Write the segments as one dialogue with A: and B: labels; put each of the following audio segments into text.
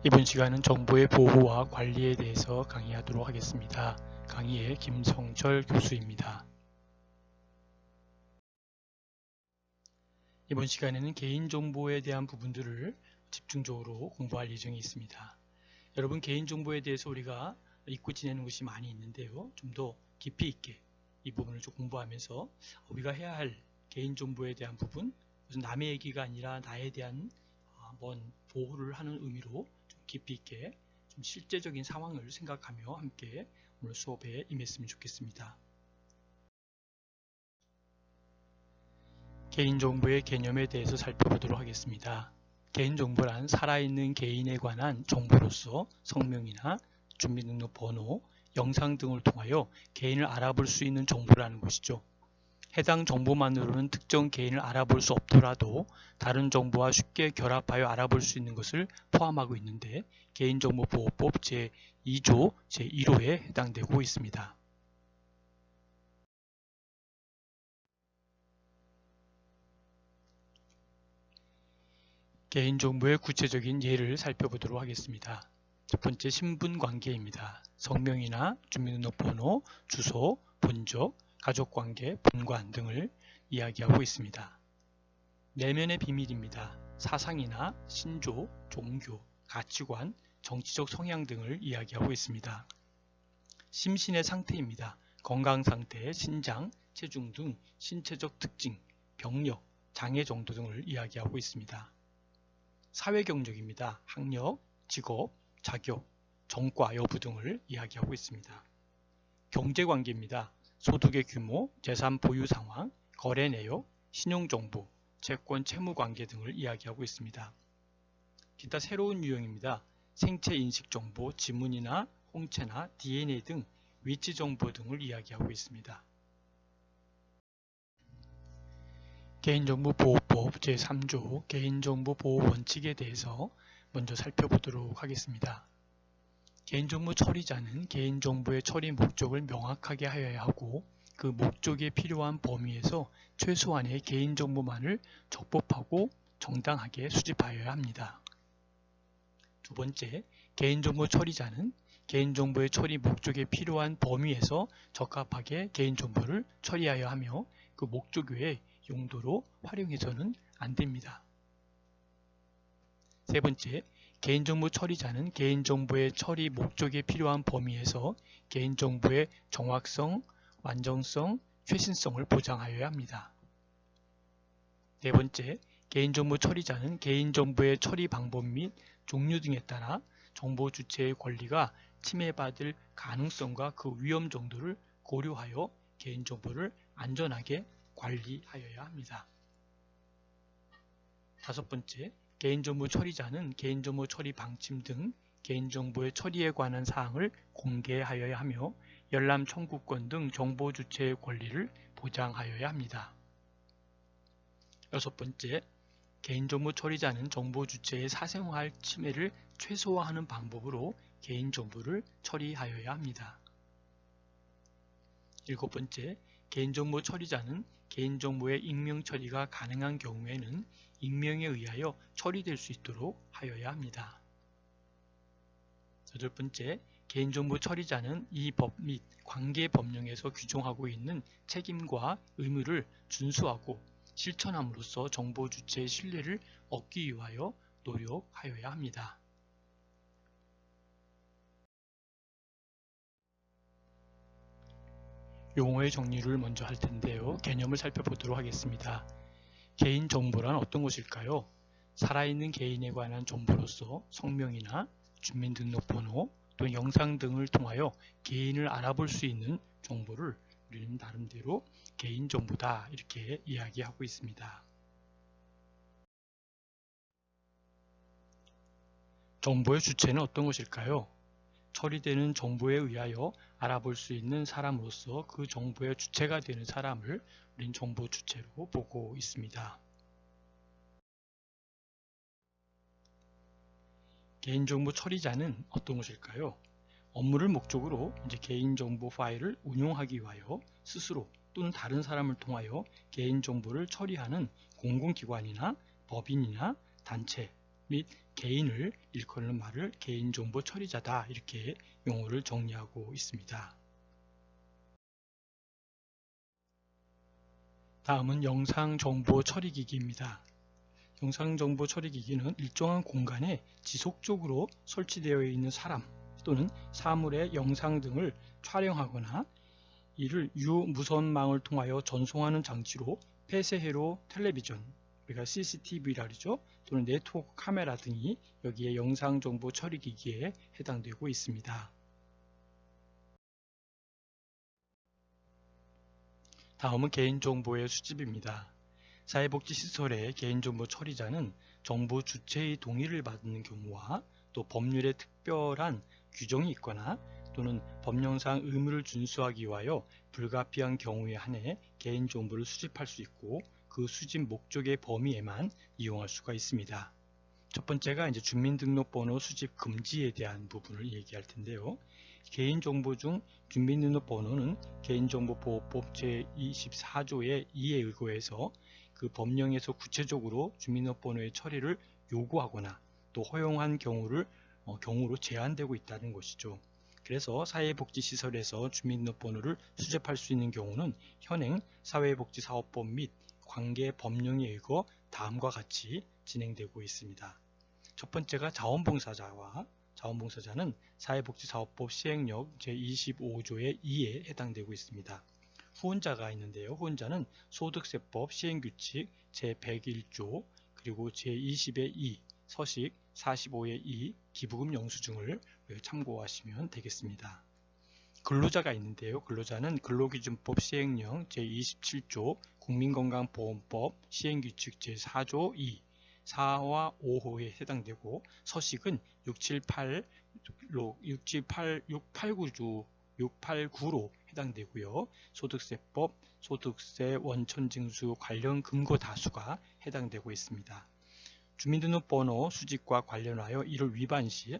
A: 이번 시간은 정보의 보호와 관리에 대해서 강의하도록 하겠습니다. 강의의 김성철 교수입니다. 이번 시간에는 개인정보에 대한 부분들을 집중적으로 공부할 예정이 있습니다. 여러분, 개인정보에 대해서 우리가 잊고 지내는 것이 많이 있는데요. 좀 더 깊이 있게 이 부분을 좀 공부하면서 우리가 해야 할 개인정보에 대한 부분, 무슨 남의 얘기가 아니라 나에 대한 먼 보호를 하는 의미로 좀 깊이 있게 좀 실제적인 상황을 생각하며 함께 오늘 수업에 임했으면 좋겠습니다. 개인정보의 개념에 대해서 살펴보도록 하겠습니다. 개인정보란 살아있는 개인에 관한 정보로서 성명이나 주민등록번호, 영상 등을 통하여 개인을 알아볼 수 있는 정보라는 것이죠. 해당 정보만으로는 특정 개인을 알아볼 수 없더라도 다른 정보와 쉽게 결합하여 알아볼 수 있는 것을 포함하고 있는데 개인정보보호법 제2조 제1호에 해당되고 있습니다. 개인정보의 구체적인 예를 살펴보도록 하겠습니다. 첫 번째, 신분관계입니다. 성명이나 주민등록번호, 주소, 본적, 가족관계, 본관 등을 이야기하고 있습니다. 내면의 비밀입니다. 사상이나 신조, 종교, 가치관, 정치적 성향 등을 이야기하고 있습니다. 심신의 상태입니다. 건강상태, 신장, 체중 등 신체적 특징, 병력, 장애 정도 등을 이야기하고 있습니다. 사회경력입니다. 학력, 직업, 자격, 전과 여부 등을 이야기하고 있습니다. 경제관계입니다. 소득의 규모, 재산 보유 상황, 거래 내역, 신용정보, 채권 채무관계 등을 이야기하고 있습니다. 기타 새로운 유형입니다. 생체 인식정보, 지문이나 홍채나 DNA 등 위치정보 등을 이야기하고 있습니다. 개인정보보호법 제3조 개인정보보호 원칙에 대해서 먼저 살펴보도록 하겠습니다. 개인정보 처리자는 개인정보의 처리 목적을 명확하게 하여야 하고 그 목적에 필요한 범위에서 최소한의 개인정보만을 적법하고 정당하게 수집하여야 합니다. 두 번째, 개인정보 처리자는 개인정보의 처리 목적에 필요한 범위에서 적합하게 개인정보를 처리하여야 하며 그 목적 외의 용도로 활용해서는 안 됩니다. 세 번째, 개인정보 처리자는 개인정보의 처리 목적에 필요한 범위에서 개인정보의 정확성, 완전성, 최신성을 보장하여야 합니다. 네 번째, 개인정보 처리자는 개인정보의 처리 방법 및 종류 등에 따라 정보 주체의 권리가 침해받을 가능성과 그 위험 정도를 고려하여 개인정보를 안전하게 관리하여야 합니다. 다섯 번째, 개인정보 처리자는 개인정보 처리 방침 등 개인정보의 처리에 관한 사항을 공개하여야 하며 열람 청구권 등 정보 주체의 권리를 보장하여야 합니다. 여섯 번째, 개인정보 처리자는 정보 주체의 사생활 침해를 최소화하는 방법으로 개인정보를 처리하여야 합니다. 일곱 번째, 개인정보 처리자는 개인정보의 익명 처리가 가능한 경우에는 익명에 의하여 처리될 수 있도록 하여야 합니다. 여덟 번째, 개인정보 처리자는 이 법 및 관계 법령에서 규정하고 있는 책임과 의무를 준수하고 실천함으로써 정보 주체의 신뢰를 얻기 위하여 노력하여야 합니다. 용어의 정리를 먼저 할 텐데요. 개념을 살펴보도록 하겠습니다. 개인정보란 어떤 것일까요? 살아있는 개인에 관한 정보로서 성명이나 주민등록번호 또는 영상 등을 통하여 개인을 알아볼 수 있는 정보를 우리는 나름대로 개인정보다 이렇게 이야기하고 있습니다. 정보의 주체는 어떤 것일까요? 처리되는 정보에 의하여 알아볼 수 있는 사람으로서 그 정보의 주체가 되는 사람을 우린 정보 주체로 보고 있습니다. 개인정보 처리자는 어떤 것일까요? 업무를 목적으로 개인정보 파일을 운용하기 위하여 스스로 또는 다른 사람을 통하여 개인정보를 처리하는 공공기관이나 법인이나 단체 및 개인을 일컫는 말을 개인정보 처리자다 이렇게 용어를 정리하고 있습니다. 다음은 영상정보 처리기기입니다. 영상정보 처리기기는 일정한 공간에 지속적으로 설치되어 있는 사람 또는 사물의 영상 등을 촬영하거나 이를 유무선망을 통하여 전송하는 장치로 폐쇄회로 텔레비전, 우리가 CCTV라 그러죠. 또는 네트워크 카메라 등이 여기에 영상정보 처리기기에 해당되고 있습니다. 다음은 개인정보의 수집입니다. 사회복지시설의 개인정보 처리자는 정보 주체의 동의를 받는 경우와 또 법률에 특별한 규정이 있거나 또는 법령상 의무를 준수하기 위하여 불가피한 경우에 한해 개인정보를 수집할 수 있고 그 수집 목적의 범위에만 이용할 수가 있습니다. 첫 번째가 이제 주민등록번호 수집 금지에 대한 부분을 얘기할 텐데요. 개인정보 중 주민등록번호는 개인정보보호법 제24조의 2에 의거해서 그 법령에서 구체적으로 주민등록번호의 처리를 요구하거나 또 허용한 경우로 제한되고 있다는 것이죠. 그래서 사회복지시설에서 주민등록번호를 수집할 수 있는 경우는 현행 사회복지사업법 및 관계 법령에 의거 다음과 같이 진행되고 있습니다. 첫 번째가 자원봉사자는 사회복지사업법 시행령 제25조의 2에 해당되고 있습니다. 후원자가 있는데요. 후원자는 소득세법 시행규칙 제101조 그리고 제20의 2, 서식 45의 2 기부금 영수증을 참고하시면 되겠습니다. 근로자가 있는데요. 근로자는 근로기준법 시행령 제27조 국민건강보험법 시행규칙 제4조 2, 4와 5호에 해당되고 서식은 689로 해당되고요. 소득세법, 소득세 원천징수 관련 근거 다수가 해당되고 있습니다. 주민등록번호 수집과 관련하여 이를 위반 시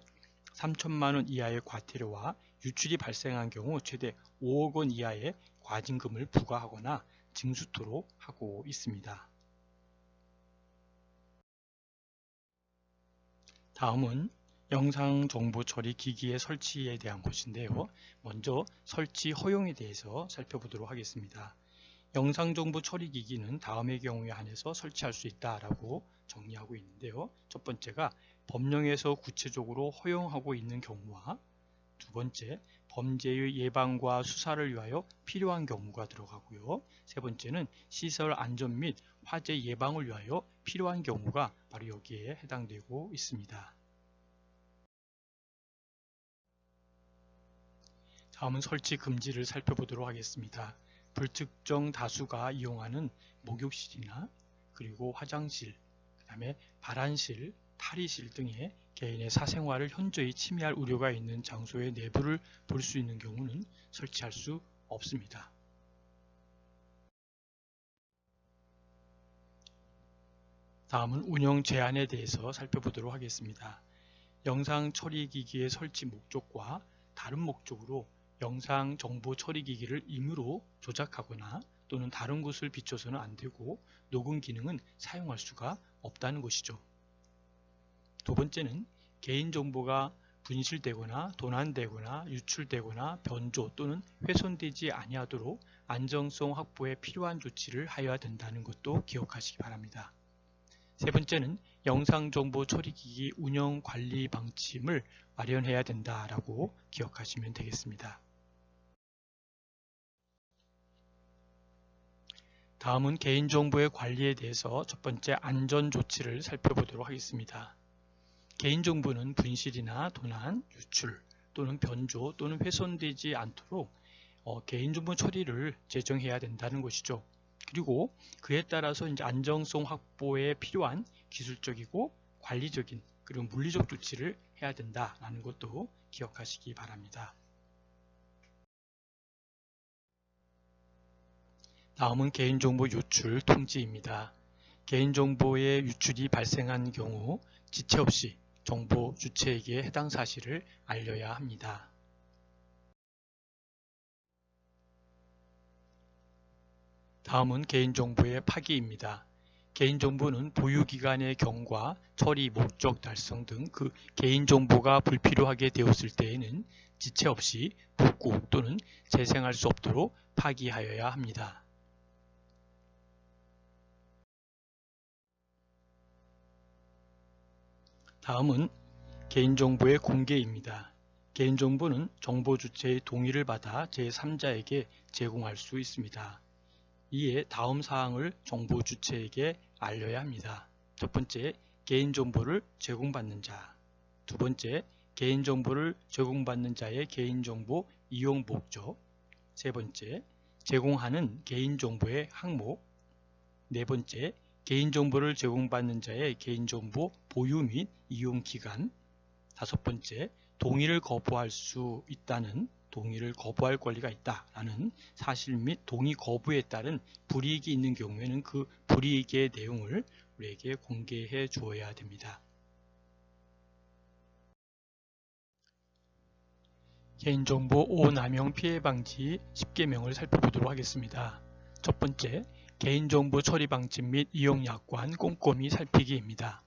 A: 3천만 원 이하의 과태료와 유출이 발생한 경우 최대 5억 원 이하의 과징금을 부과하거나 징수토록 하고 있습니다. 다음은 영상정보처리 기기의 설치에 대한 것인데요. 먼저 설치 허용에 대해서 살펴보도록 하겠습니다. 영상정보 처리기기는 다음의 경우에 한해서 설치할 수 있다라고 정리하고 있는데요. 첫 번째가 법령에서 구체적으로 허용하고 있는 경우와 두 번째, 범죄의 예방과 수사를 위하여 필요한 경우가 들어가고요. 세 번째는 시설 안전 및 화재 예방을 위하여 필요한 경우가 바로 여기에 해당되고 있습니다. 다음은 설치 금지를 살펴보도록 하겠습니다. 불특정 다수가 이용하는 목욕실이나 그리고 화장실, 그 다음에 발안실, 탈의실 등의 개인의 사생활을 현저히 침해할 우려가 있는 장소의 내부를 볼 수 있는 경우는 설치할 수 없습니다. 다음은 운영 제한에 대해서 살펴보도록 하겠습니다. 영상 처리기기의 설치 목적과 다른 목적으로 영상 정보 처리기기를 임의로 조작하거나 또는 다른 곳을 비춰서는 안되고 녹음 기능은 사용할 수가 없다는 것이죠. 두 번째는 개인정보가 분실되거나 도난되거나 유출되거나 변조 또는 훼손되지 아니하도록 안정성 확보에 필요한 조치를 하여야 된다는 것도 기억하시기 바랍니다. 세 번째는 영상정보 처리기기 운영 관리 방침을 마련해야 된다라고 기억하시면 되겠습니다. 다음은 개인정보의 관리에 대해서 첫 번째 안전조치를 살펴보도록 하겠습니다. 개인정보는 분실이나 도난, 유출 또는 변조 또는 훼손되지 않도록 개인정보 처리를 제정해야 된다는 것이죠. 그리고 그에 따라서 이제 안정성 확보에 필요한 기술적이고 관리적인 그리고 물리적 조치를 해야 된다는 것도 기억하시기 바랍니다. 다음은 개인정보 유출 통지입니다. 개인정보의 유출이 발생한 경우 지체 없이 정보 주체에게 해당 사실을 알려야 합니다. 다음은 개인정보의 파기입니다. 개인정보는 보유기간의 경과, 처리, 목적 달성 등 그 개인정보가 불필요하게 되었을 때에는 지체 없이 복구 또는 재생할 수 없도록 파기하여야 합니다. 다음은 개인정보의 공개입니다. 개인정보는 정보 주체의 동의를 받아 제3자에게 제공할 수 있습니다. 이에 다음 사항을 정보 주체에게 알려야 합니다. 첫 번째, 개인정보를 제공받는 자. 두 번째, 개인정보를 제공받는 자의 개인정보 이용 목적. 세 번째, 제공하는 개인정보의 항목. 네 번째, 개인정보를 제공받는 자의 개인정보 보유 및 이용 기간. 다섯 번째, 동의를 거부할 수 있다는 동의를 거부할 권리가 있다라는 사실 및 동의 거부에 따른 불이익이 있는 경우에는 그 불이익의 내용을 우리에게 공개해 주어야 됩니다. 개인정보 오남용 피해 방지 10개명을 살펴보도록 하겠습니다. 첫 번째, 개인정보 처리 방침 및 이용 약관 꼼꼼히 살피기입니다.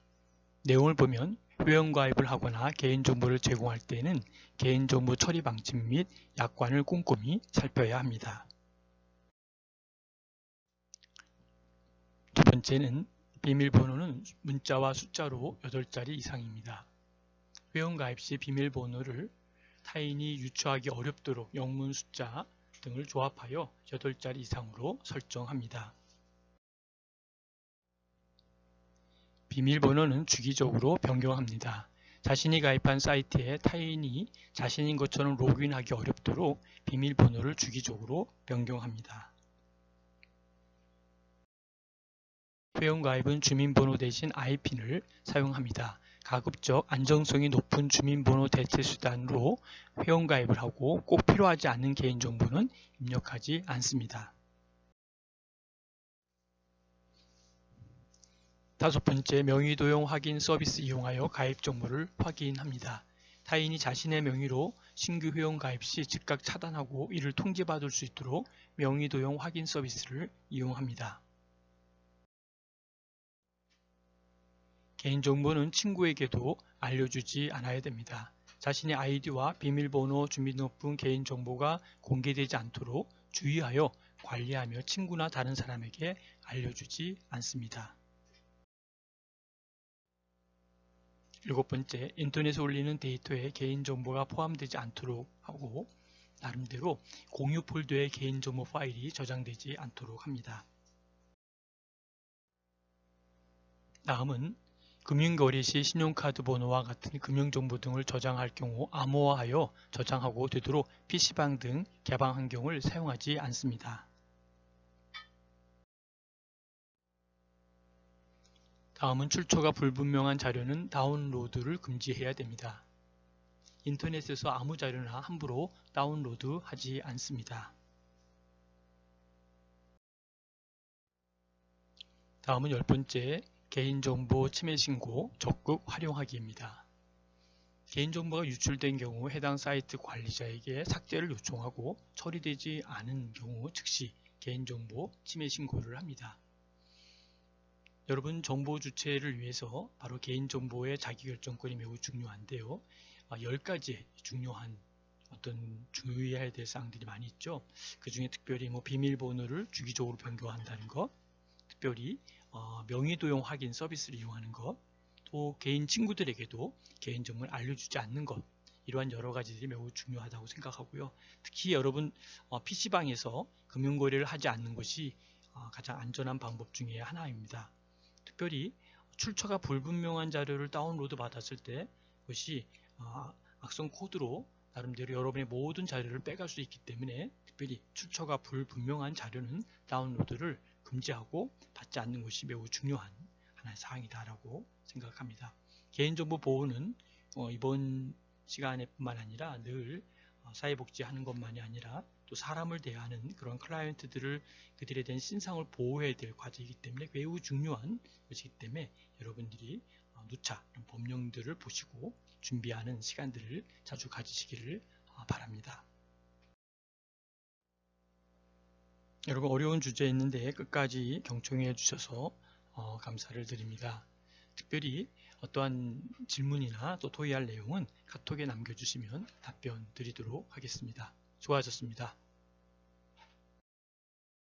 A: 내용을 보면 회원가입을 하거나 개인정보를 제공할 때는 개인정보 처리 방침 및 약관을 꼼꼼히 살펴야 합니다. 두 번째는 비밀번호는 문자와 숫자로 8자리 이상입니다. 회원가입 시 비밀번호를 타인이 유추하기 어렵도록 영문 숫자 등을 조합하여 8자리 이상으로 설정합니다. 비밀번호는 주기적으로 변경합니다. 자신이 가입한 사이트에 타인이 자신인 것처럼 로그인하기 어렵도록 비밀번호를 주기적으로 변경합니다. 회원가입은 주민번호 대신 IPN을 사용합니다. 가급적 안정성이 높은 주민번호 대체 수단으로 회원가입을 하고 꼭 필요하지 않은 개인정보는 입력하지 않습니다. 다섯 번째, 명의도용 확인 서비스 이용하여 가입 정보를 확인합니다. 타인이 자신의 명의로 신규 회원 가입 시 즉각 차단하고 이를 통지받을 수 있도록 명의도용 확인 서비스를 이용합니다. 개인정보는 친구에게도 알려주지 않아야 됩니다. 자신의 아이디와 비밀번호, 주민등록분 개인정보가 공개되지 않도록 주의하여 관리하며 친구나 다른 사람에게 알려주지 않습니다. 일곱 번째, 인터넷에 올리는 데이터에 개인정보가 포함되지 않도록 하고 나름대로 공유 폴더에 개인정보 파일이 저장되지 않도록 합니다. 다음은 금융거래 시 신용카드 번호와 같은 금융정보 등을 저장할 경우 암호화하여 저장하고 되도록 PC방 등 개방 환경을 사용하지 않습니다. 다음은 출처가 불분명한 자료는 다운로드를 금지해야 됩니다. 인터넷에서 아무 자료나 함부로 다운로드하지 않습니다. 다음은 10번째, 개인정보 침해 신고 적극 활용하기입니다. 개인정보가 유출된 경우 해당 사이트 관리자에게 삭제를 요청하고 처리되지 않은 경우 즉시 개인정보 침해 신고를 합니다. 여러분, 정보 주체를 위해서 바로 개인정보의 자기결정권이 매우 중요한데요. 10가지의 중요한 어떤 주의해야 될 사항들이 많이 있죠. 그 중에 특별히 비밀번호를 주기적으로 변경한다는 것, 특별히 명의도용 확인 서비스를 이용하는 것, 또 개인 친구들에게도 개인정보를 알려주지 않는 것, 이러한 여러 가지들이 매우 중요하다고 생각하고요. 특히 여러분 PC방에서 금융거래를 하지 않는 것이 가장 안전한 방법 중에 하나입니다. 특별히 출처가 불분명한 자료를 다운로드 받았을 때 그것이 악성 코드로 나름대로 여러분의 모든 자료를 빼갈 수 있기 때문에 특별히 출처가 불분명한 자료는 다운로드를 금지하고 받지 않는 것이 매우 중요한 하나의 사항이다라고 생각합니다. 개인정보 보호는 이번 시간에뿐만 아니라 늘 사회복지하는 것만이 아니라 또 사람을 대하는 그런 클라이언트들을 그들에 대한 신상을 보호해야 될 과제이기 때문에 매우 중요한 것이기 때문에 여러분들이 누차 법령들을 보시고 준비하는 시간들을 자주 가지시기를 바랍니다. 여러분, 어려운 주제였는데 끝까지 경청해 주셔서 감사를 드립니다. 특별히 어떠한 질문이나 또 토의할 내용은 카톡에 남겨주시면 답변 드리도록 하겠습니다. 수고하셨습니다.